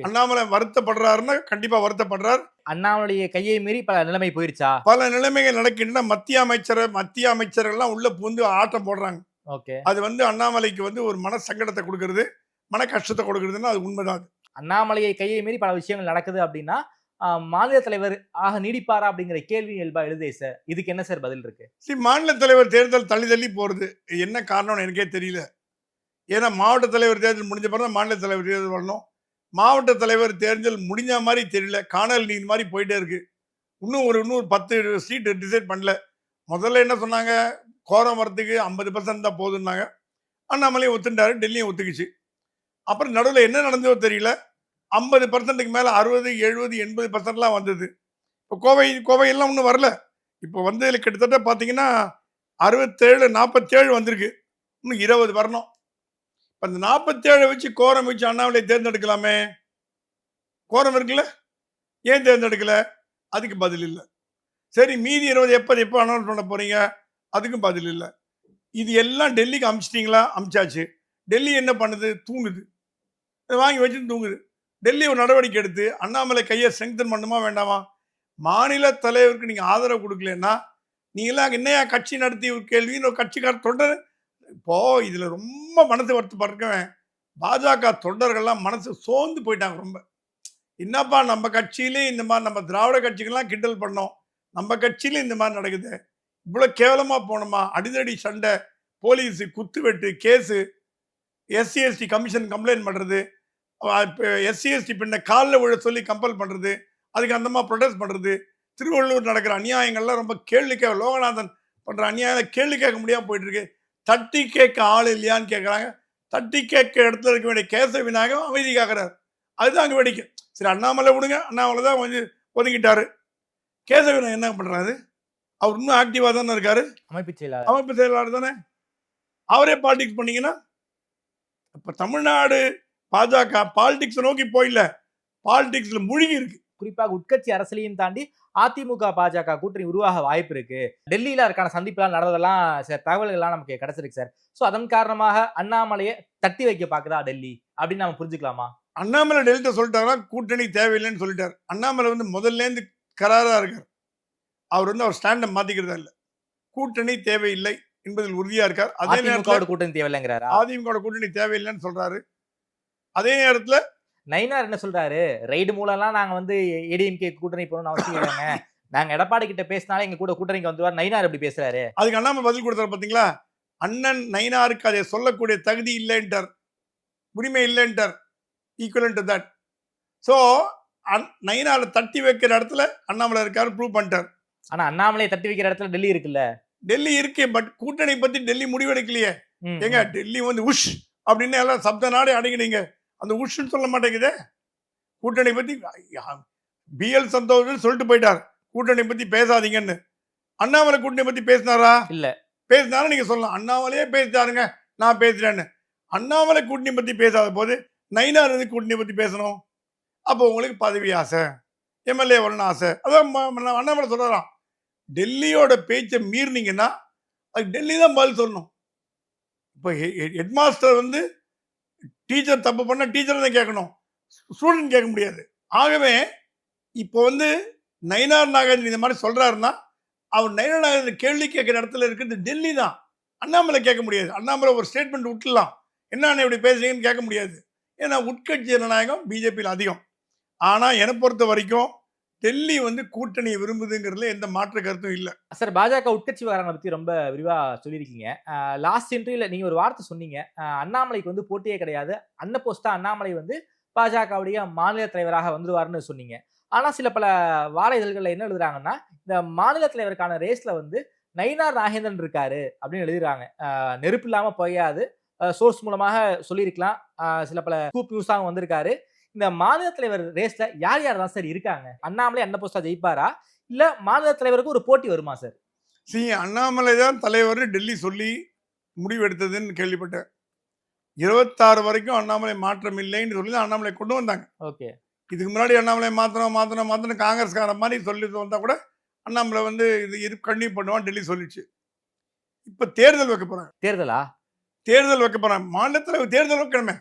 Speaker 4: அண்ணாமலை வருத்தப்படுறாருன்னா கண்டிப்பா வருத்தப்படுறார். அண்ணாமலைய கையை மீறி பல நிலைமை போயிருச்சா? பல நிலைமைகள் நடக்கின்றன. மத்திய அமைச்சர்கள்லாம் உள்ள புகுந்து ஆட்டம் போடுறாங்க. அது வந்து அண்ணாமலைக்கு வந்து ஒரு மன சங்கடத்தை கொடுக்கறது, மன கஷ்டத்தை கொடுக்கறதுன்னா அது உண்மைதான். அண்ணாமலையை கையை மீறி பல விஷயங்கள் நடக்குது அப்படின்னா
Speaker 3: மாநில தலைவர் ஆக நீடிப்பாரா அப்படிங்கிற கேள்வி இயல்பா எழுதே சார். இதுக்கு என்ன சார் பதில் இருக்கு?
Speaker 4: மாநில தலைவர் தேர்தல் தள்ளி தள்ளி போறது என்ன காரணம்னு எனக்கே தெரியல. ஏன்னா மாவட்ட தலைவர் தேர்தல் முடிஞ்ச பிறகு தான் மாநில தலைவர் தேர்தல் வரணும். மாவட்ட தலைவர் தேர்தல் முடிஞ்ச மாதிரி தெரியல, காணல் நீர் மாதிரி போயிட்டே இருக்கு. இன்னும் 10 சீட் டிசைட் பண்ணல. முதல்ல என்ன சொன்னாங்க, கோரம் வரத்துக்கு 50% தான் போதுன்னாங்க. அண்ணாமலையும் ஒத்துட்டாரு, டெல்லியும் ஒத்துக்குச்சு. அப்புறம் நடுவில் என்ன நடந்ததோ தெரியல, 50%க்கு மேலே 60, 70, 80%லாம் வந்தது. இப்போ கோவையெல்லாம் இன்னும் வரல. இப்போ வந்ததில் கிட்டத்தட்ட பார்த்தீங்கன்னா 67, 47 வந்திருக்கு. இன்னும் 20 வரணும். இப்போ அந்த 47 வச்சு கோரம் வச்சு அண்ணாமலையை தேர்ந்தெடுக்கலாமே. கோரம் இருக்குல்ல, ஏன் தேர்ந்தெடுக்கல? அதுக்கு பதில் இல்லை. சரி, மீதி 20 எப்போ அனௌன்ஸ் பண்ண போறீங்க? அதுக்கும் பதில் இல்லை. இது எல்லாம் டெல்லிக்கு அமிச்சிட்டிங்களா? அமிச்சாச்சு. டெல்லி என்ன பண்ணுது? தூங்குது. வாங்கி வச்சுட்டு தூங்குது. டெல்லி ஒரு நடவடிக்கை எடுத்து அண்ணாமலை கையை ஸ்ட்ரெங்தன் பண்ணுமா வேண்டாமா? மாநில தலைவருக்கு நீங்கள் ஆதரவு கொடுக்கலன்னா நீங்களாம் என்னையா கட்சி நடத்தி ஒரு கேள்வின்னு ஒரு கட்சிக்கார தொண்டர். இப்போ இதில் ரொம்ப மனசு வருத்தப்பட்டிருக்கேன். பாஜக தொண்டர்கள்லாம் மனசு சோர்ந்து போயிட்டாங்க ரொம்ப. என்னப்பா நம்ம கட்சியிலே இந்த மாதிரி, நம்ம திராவிட கட்சிகள்லாம் கிண்டல் பண்ணோம், நம்ம கட்சியிலே இந்த மாதிரி நடக்குது, இவ்வளோ கேவலமாக போனோமா? அடிதடி சண்டை, போலீஸு குத்து வெட்டு case, SC ST commission complaint பண்ணுறது, எஸ்சி எஸ்டி பின்ன காலில் விழ சொல்லி கம்பல் பண்ணுறது, அதுக்கு அந்த மாதிரி ப்ரொடெஸ்ட் பண்ணுறது, திருவள்ளூர் நடக்கிற அநியாயங்கள்லாம் ரொம்ப கேள்வி லோகநாதன் பண்ணுற அநியாயம் கேள்வி கேட்க முடியாமல் போயிட்டுருக்கு. தட்டி கேட்க ஆள் இல்லையான்னு கேட்குறாங்க. தட்டி கேட்க இடத்துல இருக்க வேண்டிய கேச விநாயகம் அமைதி காக்கிறார். அதுதான் அங்கே வெடிக்கும். சரி, அண்ணாமலை விடுங்க, அண்ணாமலை தான் கொஞ்சம் ஒதுக்கிட்டாரு. கேச விநாயகம் என்ன பண்ணுறாரு? அவர் இன்னும் ஆக்டிவாக தானே இருக்காரு. அமைப்பு செயலாளர் தானே. அவரே பாலிடிக்ஸ் பண்ணீங்கன்னா இப்போ தமிழ்நாடு பாஜக பாலிடிக்ஸ் நோக்கி போயில, பாலிடிக்ஸ்ல மூழ்கி இருக்கு.
Speaker 3: குறிப்பாக உட்கட்சி அரசியலையும் தாண்டி அதிமுக பாஜக கூட்டணி உருவாக வாய்ப்பு இருக்கு. டெல்லியில இருக்கான சந்திப்புலாம் நடந்ததெல்லாம் சார் தகவல்கள்லாம் நமக்கு கிடைச்சிருக்கு சார். ஸோ அதன் காரணமாக அண்ணாமலையை தட்டி வைக்க பாக்குதா டெல்லி அப்படின்னு நம்ம புரிஞ்சுக்கலாமா?
Speaker 4: அண்ணாமலை டெல்லிட்ட சொல்லிட்டாரா கூட்டணி தேவையில்லைன்னு சொல்லிட்டார். அண்ணாமலை முதல்ல இருந்து கராரா இருக்கார். அவர் அவர் ஸ்டாண்டை மாத்திக்கிறதா இல்லை. கூட்டணி தேவையில்லை என்பதில் உறுதியா இருக்கார். அதே நேரத்தில்
Speaker 3: கூட்டணி தேவையில்லைங்கிறாரா?
Speaker 4: அதிமுக கூட்டணி தேவையில்லைன்னு சொல்றாரு. அதே நேரத்தில்
Speaker 3: நயினார் என்ன சொல்றாரு? ரைடு மூலம்லாம் நாங்க ஏடிஎம்கே கூட்டணி போகணும்னு அவசியம் இல்லைங்க, நாங்க எடப்பாடி கிட்ட பேசினாலே எங்க கூட கூட்டணிக்கு வந்துருவார். நயினார் எப்படி பேசுறாரு?
Speaker 4: அதுக்கு அண்ணாமலை பதில் கொடுத்தாரு பாத்தீங்களா? அண்ணன் நயினாருக்கு அதை சொல்லக்கூடிய தகுதி இல்லைன்றார், உரிமை இல்லைன்றார். ஈக்குவலன் டு தட். ஸோ நயினாரை தட்டி வைக்கிற இடத்துல அண்ணாமலை இருக்காரு, ப்ரூவ் பண்ணிட்டார்.
Speaker 3: ஆனா அண்ணாமலை தட்டி வைக்கிற இடத்துல டெல்லி இருக்குல்ல.
Speaker 4: டெல்லி இருக்கு, பட் கூட்டணி பத்தி டெல்லி முடிவெடுக்கலையே. ஏங்க, டெல்லி உஷ் அப்படின்னு எல்லாம் சப்த நாடு அடங்கினீங்க, அந்த உஷ்ன்னு சொல்ல மாட்டேங்குதே. கூட்டணி பத்தி பிஎல் சந்தோஷ் சொல்லிட்டு போயிட்டார், கூட்டணி பத்தி பேசாதீங்கன்னு. அண்ணாமலை கூட்டணி பத்தி பேசினாரா?
Speaker 3: இல்ல.
Speaker 4: பேசினாலும் நீங்க சொல்லலாம், அண்ணாமலையே பேசிட்டாருங்க நான் பேசுறேன்னு. அண்ணாமலை கூட்டணி பத்தி பேசாத போது நயினார் கூட்டணி பத்தி பேசணும். அப்போ உங்களுக்கு பதவி ஆசை, எம்எல்ஏ வரணும் ஆசை. அதான் அண்ணாமலை சொல்றாராம், டெல்லியோட பேச்சை மீறினீங்கன்னா அது டெல்லி தான் பதில் சொல்லணும். இப்போ ஹெட்மாஸ்டர் டீச்சர் தப்பு பண்ண டீச்சர் தான் கேட்கணும், ஸ்டூடெண்ட் கேட்க முடியாது. ஆகவே இப்போ நயினார் நாகேந்திரன் இந்த மாதிரி சொல்றாருன்னா அவர் நயினார் நாகேந்திரன் கேள்வி கேட்கிற இடத்துல இருக்கிறது டெல்லி தான். அண்ணாமலை கேட்க முடியாது. அண்ணாமலை ஒரு ஸ்டேட்மெண்ட் விட்டுலாம், என்ன இப்படி பேசுறீங்கன்னு கேட்க முடியாது. ஏன்னா உட்கட்சி ஜனநாயகம் பிஜேபியில் அதிகம். ஆனால் என்னை பொறுத்த வரைக்கும் டெல்லி கூட்டணியை விரும்புதுங்கிறதுல எந்த மாற்று கருத்தும் இல்லை.
Speaker 3: சார், பாஜக உட்கட்சி விவகாரங்களை பற்றி ரொம்ப விரிவா சொல்லியிருக்கீங்க. லாஸ்ட் இன்டர்வியூல நீங்க ஒரு வார்த்தை சொன்னீங்க, அண்ணாமலைக்கு போட்டியே கிடையாது, அன்னபோஸ்டா அண்ணாமலை பாஜகவுடைய மாநில தலைவராக வந்துருவாருன்னு சொன்னீங்க. ஆனா சில பல வார இதழ்கள்ல என்ன எழுதுறாங்கன்னா, இந்த மாநில தலைவருக்கான ரேஸ்ல நயினார் நாகேந்திரன் இருக்காரு அப்படின்னு எழுதுறாங்க. நெருப்பு இல்லாம போயாது, சோர்ஸ் மூலமாக சொல்லியிருக்கலாம். சில பல ஸ்கூப் நியூஸாக வந்திருக்காரு. இந்த மாநில தலைவர் ரேஸ்ல யார் யார் தான் சார் இருக்காங்க? அண்ணாமலை அன்னபோஸ்டா ஜெயிப்பாரா, இல்ல மாநில தலைவருக்கு ஒரு போட்டி வருமா சார்?
Speaker 4: அண்ணாமலை தான் தலைவர் டெல்லி சொல்லி முடிவு எடுத்ததுன்னு கேள்விப்பட்டேன். 26 வரைக்கும் அண்ணாமலை மாற்றம் இல்லைன்னு சொல்லி தான் அண்ணாமலை கொண்டு வந்தாங்க.
Speaker 3: ஓகே.
Speaker 4: இதுக்கு முன்னாடி அண்ணாமலை மாற்றணும் காங்கிரஸ்கார மாதிரி சொல்லி வந்தா கூட அண்ணாமலை இது கண்டினியூ பண்ணுவான் டெல்லி சொல்லிச்சு. இப்ப தேர்தல் வைக்க போறாங்க. தேர்தல் வைக்க போறாங்க. மாநில தலைவர் தேர்தல் வைக்கணுமே.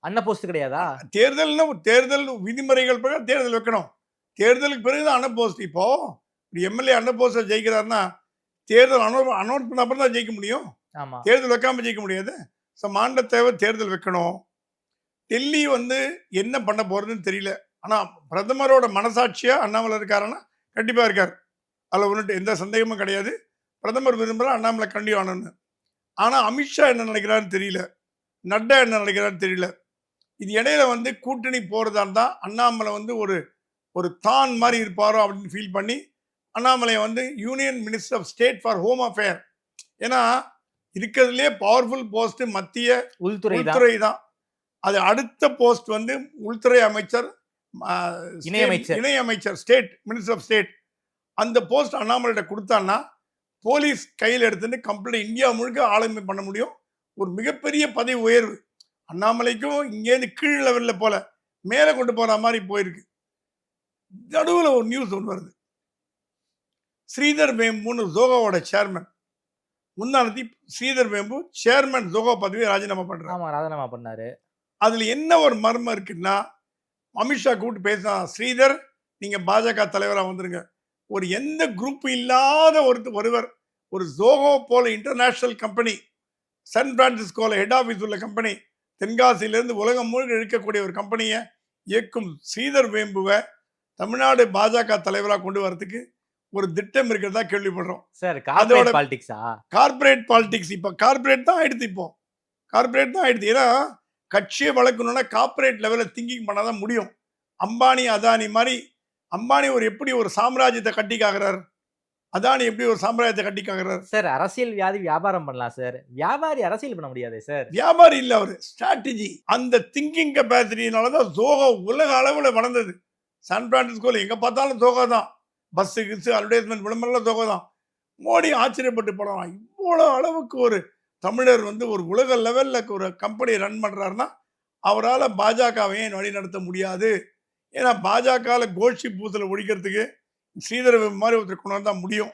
Speaker 3: அன்னபோஸ்ட் கிடையாதா?
Speaker 4: தேர்தல் விதிமுறைகள் பிரகாரம் தேர்தல் வைக்கணும். தேர்தலுக்கு பிறகுதான் அன்னபோஸ்ட். இப்போ எம்எல்ஏ அன்னபோஸ்ட ஜெயிக்கிறாருன்னா தேர்தல் அனௌன்ஸ் பண்ண அப்புறம் தான் ஜெயிக்க முடியும். தேர்தல் வைக்காம ஜெயிக்க முடியாது. ஸோ மாநில தலைவர் தேர்தல் வைக்கணும். டெல்லி என்ன பண்ண போறதுன்னு தெரியல. ஆனா பிரதமரோட மனசாட்சியா அண்ணாமலை இருக்காருன்னா கண்டிப்பா இருக்காரு. அதுல ஒன்றுட்டு எந்த சந்தேகமும் கிடையாது. பிரதமர் விரும்புகிற அண்ணாமலை கண்டிப்பாக ஆனன்னு. ஆனா அமித்ஷா என்ன நினைக்கிறான்னு தெரியல, நட்டா என்ன நினைக்கிறான்னு தெரியல. இது இடையில வந்து கூட்டணி போறதா அண்ணாமலை வந்து ஒரு ஒரு தான் மாதிரி இருப்பாரோ அப்படின்னு ஃபீல் பண்ணி அண்ணாமலை வந்து union minister of state for home affair, ஏன்னா இருக்கிறதுலே பவர்ஃபுல் போஸ்ட் மத்திய உள்துறை தான். அது அடுத்த போஸ்ட் வந்து உள்துறை அமைச்சர், இணையமைச்சர், ஸ்டேட் மினிஸ்டர் ஆஃப் ஸ்டேட். அந்த போஸ்ட் அண்ணாமலையிட்ட கொடுத்தான்னா போலீஸ் கையில் எடுத்துட்டு கம்ப்ளீட் இந்தியா முழுக்க ஆளுமை பண்ண முடியும். ஒரு மிகப்பெரிய பதவி உயர்வு அண்ணாமலைக்கும் இங்கேருந்து கீழ் லெவலில் போல மேலே கொண்டு போகிற மாதிரி போயிருக்கு. நடுவில் ஒரு நியூஸ் ஒன்று வருது. ஸ்ரீதர் வேம்புன்னு ஜோகாவோட சேர்மன் முந்தானத்தி ஸ்ரீதர் வேம்பு சேர்மன் ஜோகா பதவியை ராஜினாமா பண்ணாரு. அதுல என்ன ஒரு மர்மம் இருக்குன்னா, அமித்ஷா கூப்பிட்டு பேசினா, ஸ்ரீதர் நீங்க பாஜக தலைவராக வந்துருங்க. ஒரு எந்த குரூப் இல்லாத ஒருவர் ஒரு ஜோகோ போல இன்டர்நேஷனல் கம்பெனி, சான் பிரான்சிஸ்கோல ஹெட் ஆஃபீஸ் உள்ள கம்பெனி, தென்காசியிலிருந்து உலகம் முழுக்க இழுக்கக்கூடிய ஒரு கம்பெனியை இயக்கும் ஸ்ரீதர் வேம்புவை தமிழ்நாடு பாஜக தலைவராக கொண்டு வரதுக்கு ஒரு திட்டம் இருக்கிறதா கேள்விப்படுறோம்.
Speaker 3: சார் அதோட
Speaker 4: கார்பரேட் பாலிடிக்ஸ் இப்போ கார்பரேட் தான் ஆயிடுது. இப்போ கார்பரேட் தான் ஆயிடுது. ஏன்னா கட்சியை வளர்க்கணும்னா கார்பரேட் லெவலில் திங்கிங் பண்ணாதான் முடியும். அம்பானி அதானி மாதிரி, அம்பானி எப்படி ஒரு சாம்ராஜ்யத்தை கட்டிக்காகிறார், அதானி எப்படி ஒரு சாம்ராஜ்யத்தை கட்டிக்காகிறார்.
Speaker 3: சார் அரசியல் வியாபாரம் பண்ணலாம் சார், வியாபாரி அரசியல் பண்ண முடியாது சார்.
Speaker 4: வியாபாரி இல்ல, அவர் ஸ்ட்ராட்டஜி. அந்த திங்கிங் கெப்பாசிட்டினாலதான் ஜோகோ உலக அளவில் வளர்ந்தது. சான் பிரான்சிஸ்கோல எங்க பார்த்தாலும் ஜோகோ தான், பஸ் கிஸ் அட்வர்டைஸ்மெண்ட் விளம்பரம் ஜோகோ தான். மோடி ஆச்சரியப்பட்டு போடலாம், இவ்வளோ அளவுக்கு ஒரு தமிழர் வந்து ஒரு உலக லெவலில் ஒரு கம்பெனி ரன் பண்ணுறாருன்னா அவரால் பாஜகவை வழி நடத்த முடியாது. ஏன்னா பாஜகவில் கோஷ்டி பூசலை ஒழிக்கிறதுக்கு ஸ்ரீதர் வேம்பு மாதிரி ஒருத்தர் கொண்டு வந்தால் முடியும்.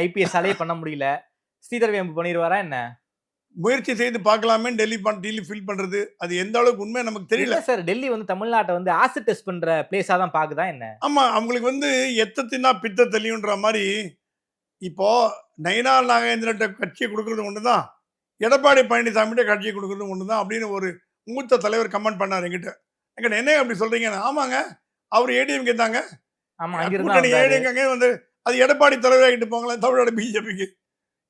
Speaker 3: ஐபிஎஸ் ஆலே பண்ண முடியல, ஸ்ரீதர் வேம்பு பண்ணிடுவாரா என்ன?
Speaker 4: முயற்சி செய்து பார்க்கலாமே. டெல்லி ஃபீல் பண்றது அது எந்த அளவுக்கு உண்மை நமக்கு தெரியல
Speaker 3: சார். டெல்லி வந்து தமிழ்நாட்டை வந்து ஆசிட் டெஸ்ட் பண்ற பிளேஸா தான் பாக்குதா என்ன?
Speaker 4: ஆமா, அவங்களுக்கு வந்து எத்தத்தினா பித்த தெளிவுன்ற மாதிரி. இப்போ நயினார் நாகேந்திரன் கட்சியை கொடுக்கறது ஒண்ணுதான், எடப்பாடி பழனிசாமிகிட்ட கட்சியை கொடுக்கறது ஒண்ணுதான் அப்படின்னு ஒரு மூத்த தலைவர் கமெண்ட் பண்ணார் என்கிட்ட. என்ன அப்படி சொல்றீங்க? ஆமாங்க, அவர் ஏடிஎம் கேட்டாங்க, ஏடிஎம் வந்து அது எடப்பாடி தலைவராகிட்டு போங்களேன் தமிழ்நாடு பிஜேபிக்கு.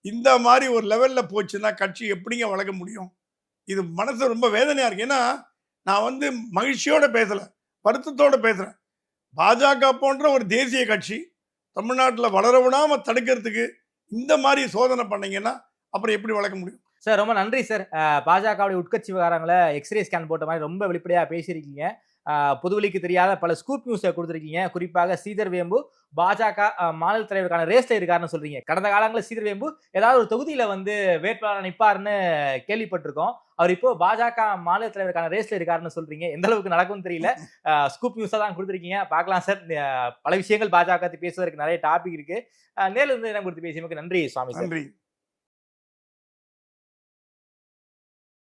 Speaker 4: இந்த மாதிரி ஒரு லெவல்ல போச்சுன்னா கட்சி எப்படிங்க வளர்க்க முடியும்? இது மனசு ரொம்ப வேதனையா இருக்கு. ஏன்னா நான் வந்து மகிழ்ச்சியோட பேசல, வருத்தத்தோட பேசுறேன். பாஜக போன்ற ஒரு தேசிய கட்சி தமிழ்நாட்டில் வளர விடாம தடுக்கிறதுக்கு இந்த மாதிரி சோதனை பண்ணீங்கன்னா அப்புறம் எப்படி வளர்க்க முடியும்?
Speaker 3: சார் ரொம்ப நன்றி சார். பாஜகவுடைய உட்கட்சி விவகாரங்களை எக்ஸ்ரே ஸ்கேன் போட்ட மாதிரி ரொம்ப வெளிப்படையா பேசியிருக்கீங்க. பொதுவெளிக்கு தெரியாத பல ஸ்கூப் நியூஸை கொடுத்துருக்கீங்க. குறிப்பாக ஸ்ரீதர் வேம்பு பாஜக மாநில தலைவருக்கான ரேஸ்ல இருக்காருன்னு சொல்றீங்க. கடந்த காலங்களில் ஸ்ரீதர் வேம்பு ஏதாவது ஒரு தொகுதியில வந்து வேட்பாளர் நிற்பாருன்னு கேள்விப்பட்டிருக்கோம். அவர் இப்போ பாஜக மாநில தலைவருக்கான ரேஸ்ல இருக்காருன்னு சொல்றீங்க. எந்த அளவுக்கு நடக்கும்னு தெரியல. ஸ்கூப் நியூஸா தான் கொடுத்துருக்கீங்க. பார்க்கலாம் சார். பல விஷயங்கள் பாஜக பேசுவதற்கு நிறைய டாபிக் இருக்கு. நேரில் இருந்து இடம் கொடுத்து பேசியமைக்கு நன்றி சுவாமி சார்.
Speaker 4: நன்றி.